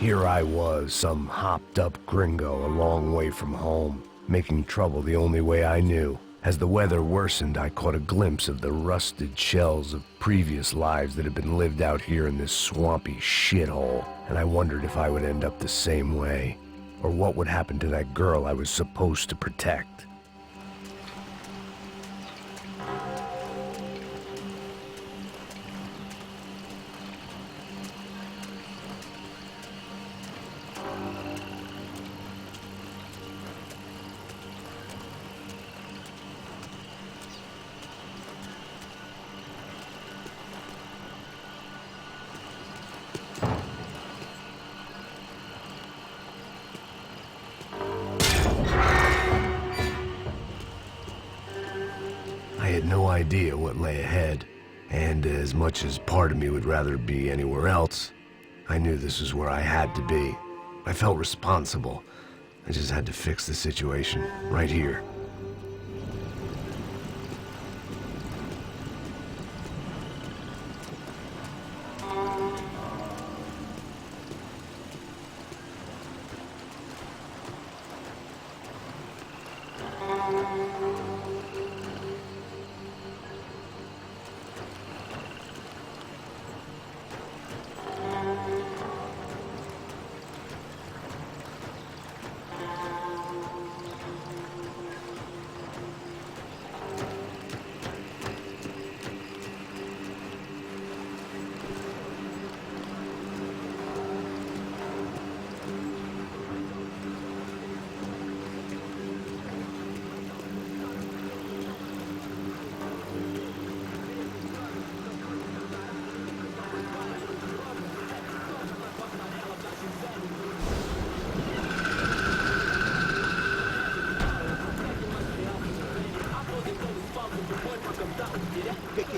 Here I was, some hopped-up gringo a long way from home, making trouble the only way I knew. As the weather worsened, I caught a glimpse of the rusted shells of previous lives that had been lived out here in this swampy shithole, and I wondered if I would end up the same way, or what would happen to that girl I was supposed to protect. I had no idea what lay ahead, and as much as part of me would rather be anywhere else, I knew this was where I had to be. I felt responsible. I just had to fix the situation, right here.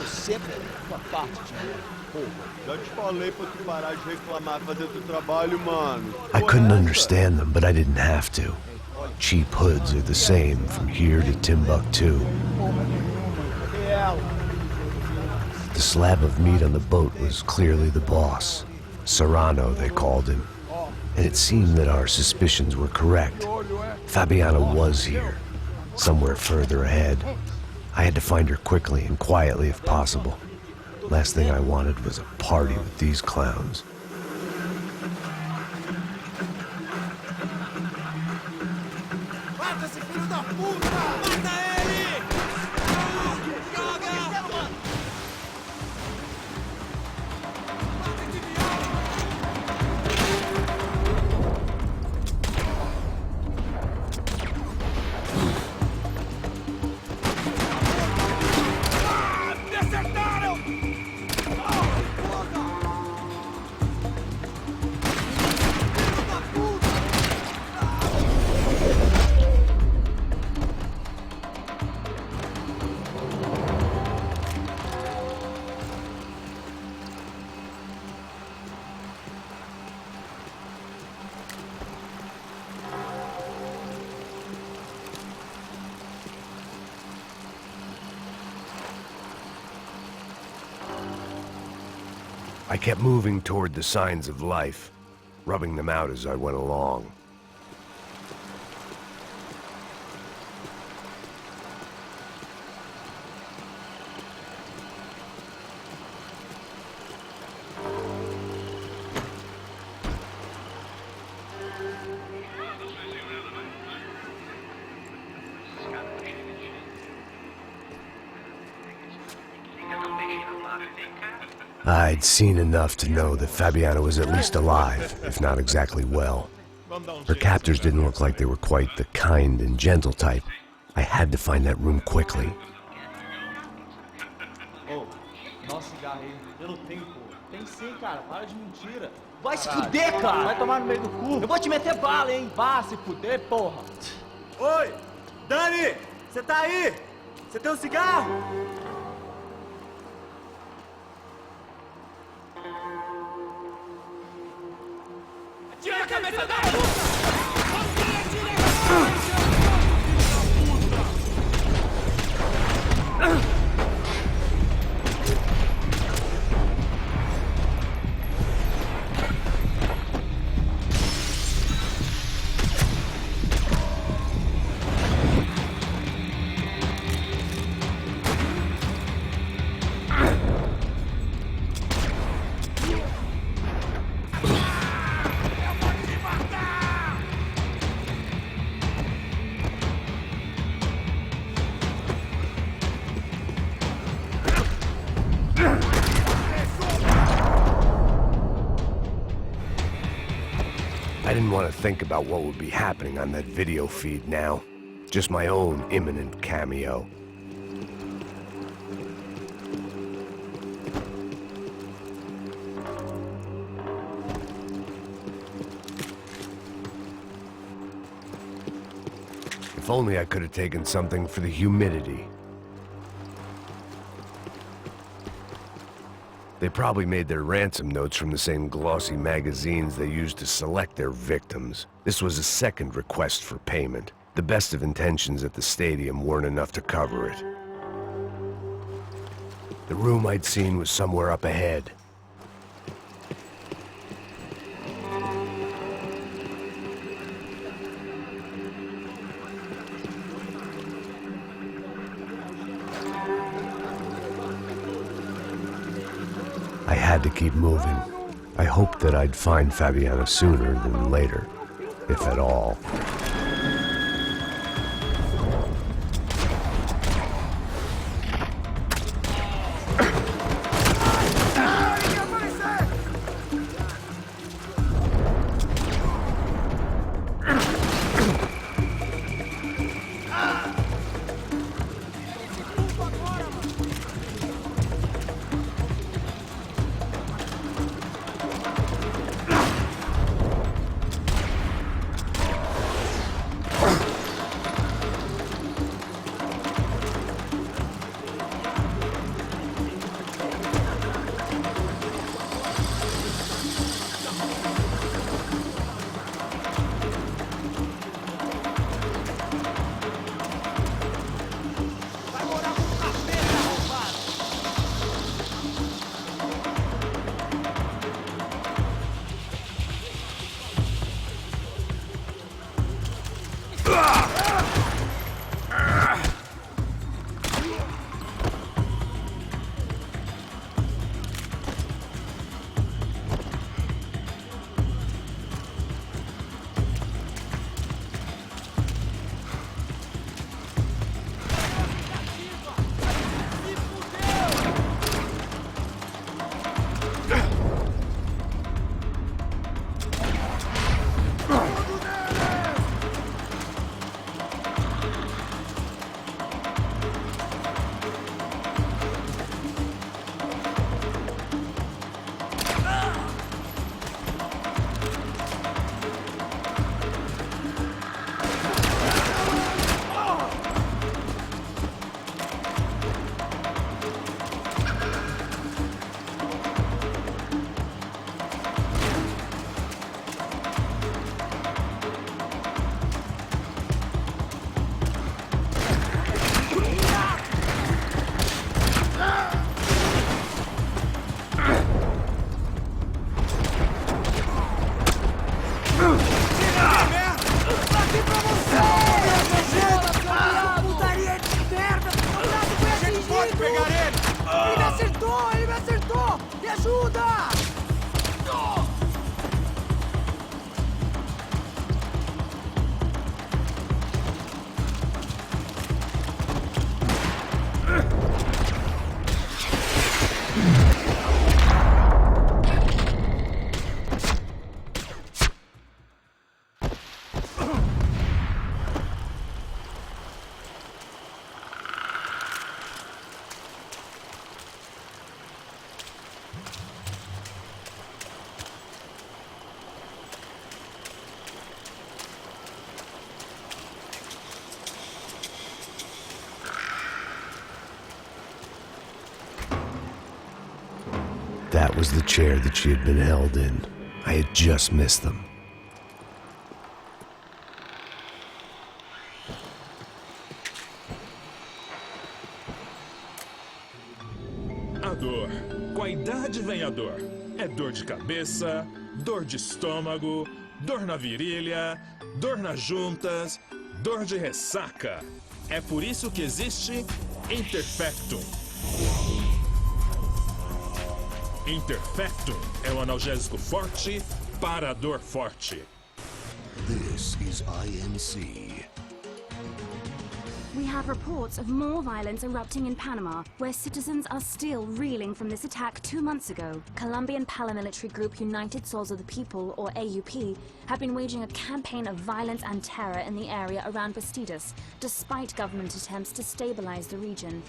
Sempre tua parte de porra. Já te falei pra tu parar de reclamar, fazer teu trabalho, mano. I couldn't understand them, but I didn't have to. Cheap hoods are the same from here to Timbuktu. The slab of meat on the boat was clearly the boss. Serrano, they called him. And it seemed that our suspicions were correct. Fabiana was here, somewhere further ahead. I had to find her quickly and quietly if possible. Last thing I wanted was a party with these clowns. Mata esse filho da puta! Mata ele! Joga! I kept moving toward the signs of life, rubbing them out as I went along. I'd seen enough to know that Fabiana was at least alive, if not exactly well. Her captors didn't look like they were quite the kind and gentle type. I had to find that room quickly. Oh, nossa cigarro aí. Eu não tenho, pô. Tem sim, cara. Para de mentira. Vai se fuder, cara! Vai tomar no meio do cu. Eu vou te meter bala, hein? Vá se fuder, porra. Oi! Dani! Você tá aí? Você tem um cigarro? Tira a cabeça da puta! didn't want to think about what would be happening on that video feed now. Just my own imminent cameo. If only I could have taken something for the humidity. They probably made their ransom notes from the same glossy magazines they used to select their victims. This was a second request for payment. The best of intentions at the stadium weren't enough to cover it. The room I'd seen was somewhere up ahead. I had to keep moving. I hoped that I'd find Fabiana sooner than later, if at all. That was the chair that she had been held in. I had just missed them. A dor. Com a idade vem a dor. É dor de cabeça, dor de estômago, dor na virilha, dor nas juntas, dor de ressaca. É por isso que existe Interfectum. Interfectum é um analgésico forte para a dor forte. This is INC. We have reports of more violence erupting in Panama, where citizens are still reeling from this attack 2 months ago. Colombian paramilitary group United Souls of the People, or AUP, have been waging a campaign of violence and terror in the area around Bastidas, despite government attempts to stabilize the region.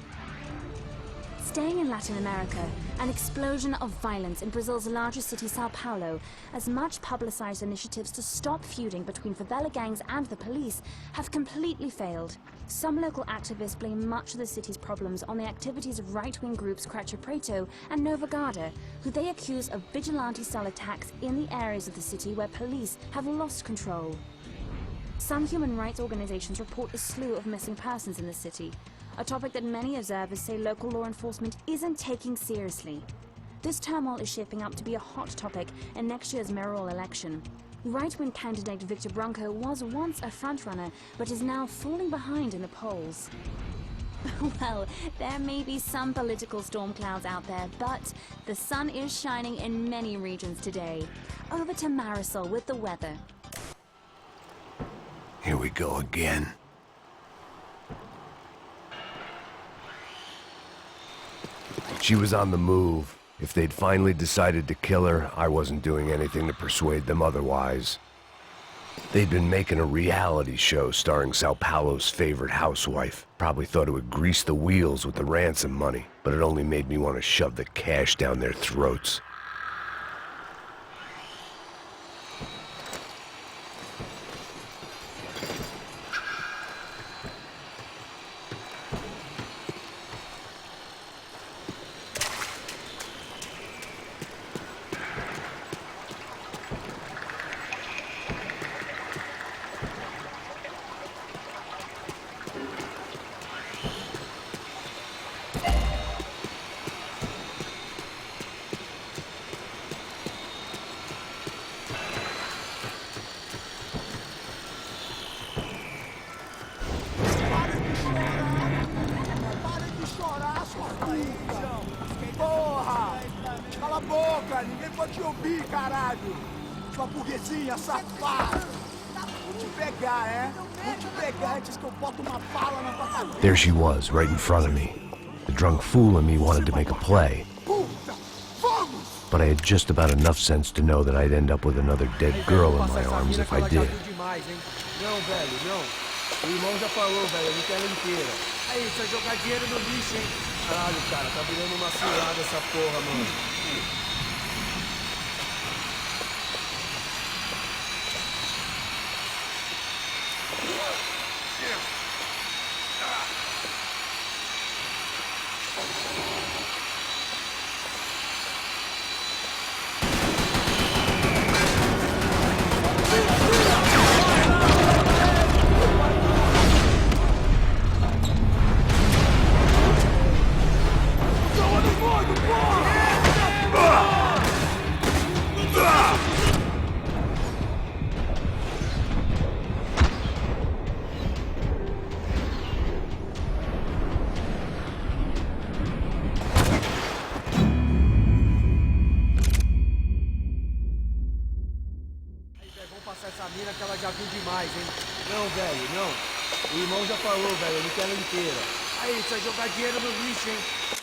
Staying in Latin America, an explosion of violence in Brazil's largest city, Sao Paulo, as much publicized initiatives to stop feuding between favela gangs and the police have completely failed. Some local activists blame much of the city's problems on the activities of right-wing groups Cracha Preto and Nova Garda, who they accuse of vigilante-style attacks in the areas of the city where police have lost control. Some human rights organizations report a slew of missing persons in the city, a topic that many observers say local law enforcement isn't taking seriously. This turmoil is shaping up to be a hot topic in next year's mayoral election. Right-wing candidate Victor Branco was once a frontrunner, but is now falling behind in the polls. Well, there may be some political storm clouds out there, but the sun is shining in many regions today. Over to Marisol with the weather. Here we go again. She was on the move. If they'd finally decided to kill her, I wasn't doing anything to persuade them otherwise. They'd been making a reality show starring Sao Paulo's favorite housewife. Probably thought it would grease the wheels with the ransom money, but it only made me want to shove the cash down their throats. Porra! Cala a boca, ninguém pode te ouvir, caralho! Sua burguesinha safada! Vou te pegar, é? Vou te pegar antes que eu boto uma bala na tua cabeça! There she was, right in front of me. The drunk fool in me wanted to make a play. Puta! Vamos! But I had just about enough sense to know that I'd end up with another dead girl in my arms if I did. Não, velho, não. O irmão já falou, velho, ele quer ela inteira. Aí, você vai jogar dinheiro no lixo, hein? Caralho, cara, tá virando uma cilada essa porra, mano. Essa mina que ela já viu demais, hein? Não, velho, não. O irmão já falou, velho, ele quer ela inteira. Aí, você vai jogar dinheiro no lixo, hein?